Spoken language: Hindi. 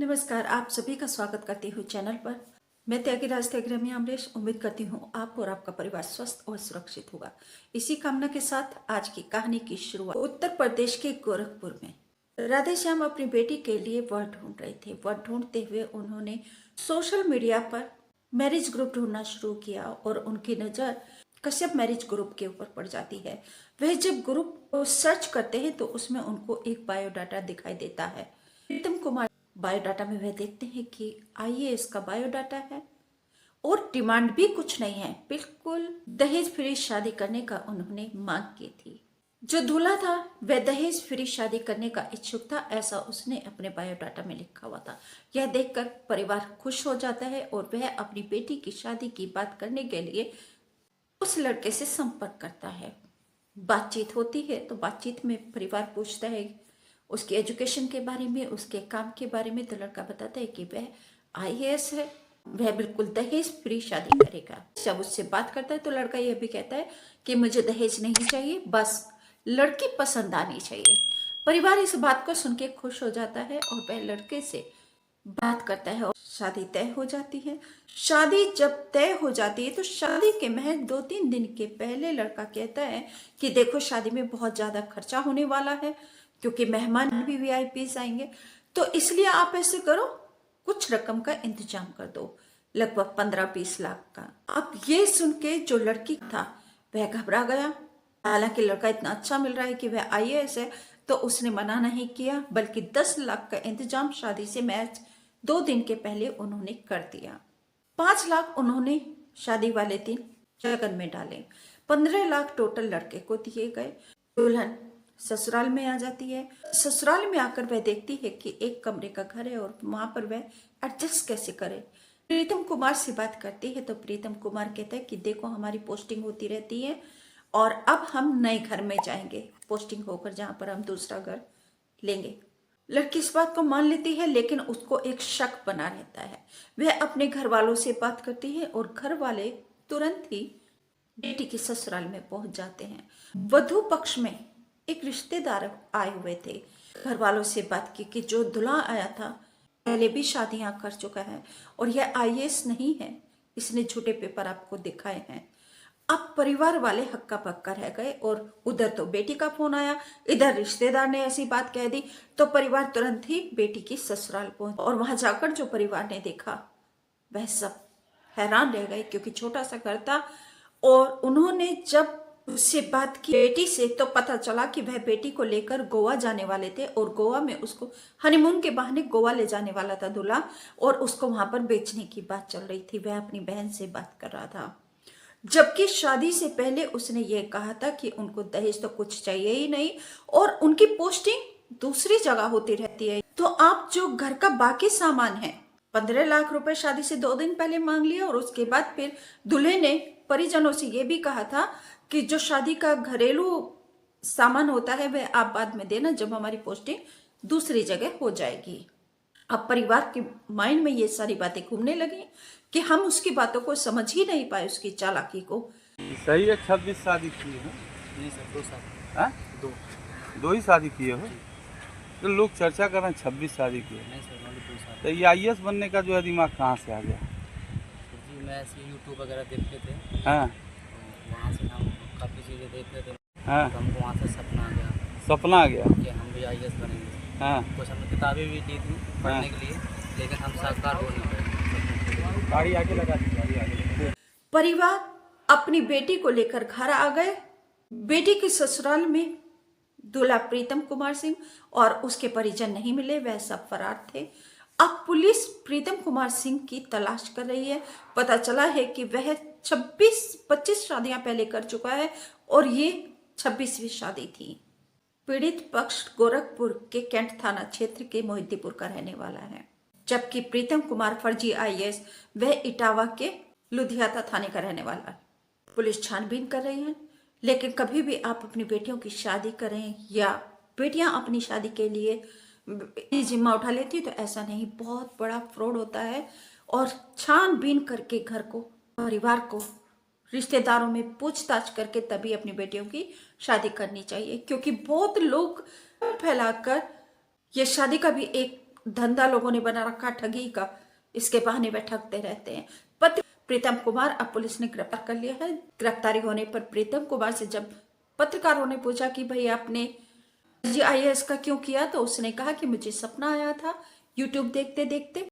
नमस्कार, आप सभी का स्वागत करती हूँ चैनल पर। मैं त्यागीराज त्यागी अमरीश उम्मीद करती हूँ आप और आपका परिवार स्वस्थ और सुरक्षित होगा। इसी कामना के साथ आज की कहानी की शुरुआत उत्तर प्रदेश के गोरखपुर में राधे श्याम अपनी बेटी के लिए वर ढूंढ रहे थे। वर ढूंढते हुए उन्होंने सोशल मीडिया पर मैरिज ग्रुप ढूंढना शुरू किया और उनकी नज़र कश्यप मैरिज ग्रुप के ऊपर पड़ जाती है। वह जब ग्रुप को सर्च करते हैं तो उसमें उनको एक बायोडाटा दिखाई देता है। प्रीतम कुमार बायोडाटा में वह देखते हैं कि आईएएस का बायोडाटा है और डिमांड भी कुछ नहीं है, बिल्कुल दहेज फ्री शादी करने का उन्होंने मांग की थी। जो दूल्हा था वह दहेज फ्री शादी करने का इच्छुक था, ऐसा उसने अपने बायोडाटा में लिखा हुआ था। यह देखकर परिवार खुश हो जाता है और वह अपनी बेटी की शादी की बात करने के लिए उस लड़के से संपर्क करता है। बातचीत होती है तो बातचीत में परिवार पूछता है उसके एजुकेशन के बारे में, उसके काम के बारे में। तो लड़का बताता है कि वह आईएएस है, वह बिल्कुल दहेज फ्री शादी करेगा। जब उससे बात करता है तो लड़का यह भी कहता है कि मुझे दहेज नहीं चाहिए, बस लड़की पसंद आनी चाहिए। परिवार इस बात को सुन के खुश हो जाता है और वह लड़के से बात करता है और शादी तय हो जाती है। शादी जब तय हो जाती है तो शादी के महज 2-3 दिन के पहले लड़का कहता है कि देखो शादी में बहुत ज्यादा खर्चा होने वाला है क्योंकि मेहमान भी वीआईपीस आएंगे, तो इसलिए आप ऐसे करो, कुछ रकम का इंतजाम कर दो, लगभग 15-20 लाख का। अब ये सुन के जो लड़की था वह घबरा गया। हालांकि लड़का इतना अच्छा मिल रहा है कि वह आईएएस है, तो उसने मना नहीं किया, बल्कि 10 लाख का इंतजाम शादी से मैच 2 दिन के पहले उन्होंने कर दिया। 5 लाख उन्होंने शादी वाले दिन लगन में डाले। 15 लाख टोटल लड़के को दिए गए। दुल्हन ससुराल में आ जाती है। ससुराल में आकर वह देखती है कि एक कमरे का घर है और वहां पर वह एडजस्ट कैसे करे। प्रीतम कुमार से बात करती है तो प्रीतम कुमार कहता है कि देखो हमारी पोस्टिंग होती रहती है और अब हम नए घर में जाएंगे पोस्टिंग होकर, जहां पर हम दूसरा घर लेंगे। लड़की इस बात को मान लेती है, लेकिन उसको एक शक बना रहता है। वह अपने घर वालों से बात करती है और घर वाले तुरंत ही बेटी के ससुराल में पहुंच जाते हैं। वधू पक्ष में एक रिश्तेदार आए हुए थे। घर वालों से बात की कि जो दूल्हा आया था पहले भी शादियां कर चुका है और यह आईएएस नहीं है, इसने झूठे पेपर आपको दिखाए हैं। अब परिवार वाले हक्का पक्का रह गए और उधर तो बेटी का फोन आया, इधर रिश्तेदार ने ऐसी बात कह दी, तो परिवार तुरंत ही बेटी की ससुराल पहुंच और वहां जाकर जो परिवार ने देखा वह सब हैरान रह गए, क्योंकि छोटा सा घर था। और उन्होंने जब उससे बात की बेटी से तो पता चला कि वह बेटी को लेकर गोवा जाने वाले थे और गोवा में उसको हनीमून के बहाने गोवा ले जाने वाला था दूल्हा, और उसको वहां पर बेचने की बात चल रही थी। वह अपनी बहन से बात कर रहा था, जबकि शादी से पहले उसने ये कहा था कि उनको दहेज तो कुछ चाहिए ही नहीं और उनकी पोस्टिंग दूसरी जगह होती रहती है। तो आप जो घर का बाकी सामान है, 15 लाख रुपए शादी से 2 दिन पहले मांग लिया और उसके बाद फिर दूल्हे ने परिजनों से ये भी कहा था कि जो शादी का घरेलू सामान होता है वह आप बाद में देना जब हमारी पोस्टिंग दूसरी जगह हो जाएगी। अब परिवार के माइंड में ये सारी बातें घूमने लगी कि हम उसकी बातों को समझ ही नहीं पाए, उसकी चालाकी को। सही है। 26 शादी की है? नहीं सर, 2 साल। हाँ? दो ही शादी किए हो? तो लोग चर्चा कर रहे हैं 26 शादी की है। नहीं सर, मैंने 2 साल। तो ये आईएएस बनने का जो है दिमाग कहाँ से आ गया? जी मैं ऐसे यूट्यूब वगैरह देखते थे, हाँ तो वहाँ से हम काफ़ी चीज़ें देखते थे, हाँ, तो हमको वहाँ से सपना आ गया सपना आ गया। कि हम भी आईएएस बनेंगे। हाँ कुछ हमने किताबें भी ली थी पढ़ने के लिए, लेकिन हम साकार हो नहीं पाए। गाड़ी आगे लगा दी, गाड़ी आगे। परिवार अपनी बेटी को लेकर घर आ गए। बेटी के ससुराल में दूल्हा प्रीतम कुमार सिंह और उसके परिजन नहीं मिले, वह सब फरार थे। अब पुलिस प्रीतम कुमार सिंह की तलाश कर रही है। पता चला है कि वह 26-25 शादियां पहले कर चुका है और ये 26वीं शादी थी। पीड़ित पक्ष गोरखपुर के कैंट थाना क्षेत्र के मोहिद्दीपुर का रहने वाला है, जबकि प्रीतम कुमार फर्जी आईएएस वह इटावा के लुधियाना थाने का रहने वाला है। पुलिस छानबीन कर रही है, लेकिन कभी भी आप अपनी बेटियों की शादी करें या बेटियां अपनी शादी के लिए जिम्मा उठा लेती है तो ऐसा नहीं, बहुत बड़ा फ्रॉड होता है। और छानबीन करके घर को, परिवार को, रिश्तेदारों में पूछताछ करके तभी अपनी बेटियों की शादी करनी चाहिए, क्योंकि बहुत लोग फैलाकर ये शादी का भी एक धंधा लोगों ने बना रखा ठगी का, इसके बहाने वे ठगते रहते हैं। पत्र प्रीतम कुमार अब पुलिस ने गिरफ्तार कर लिया है। गिरफ्तारी होने पर प्रीतम कुमार से जब पत्रकारों ने पूछा कि भाई आपने IAS का क्यों किया, तो उसने कहा कि मुझे सपना आया था यूट्यूब देखते देखते,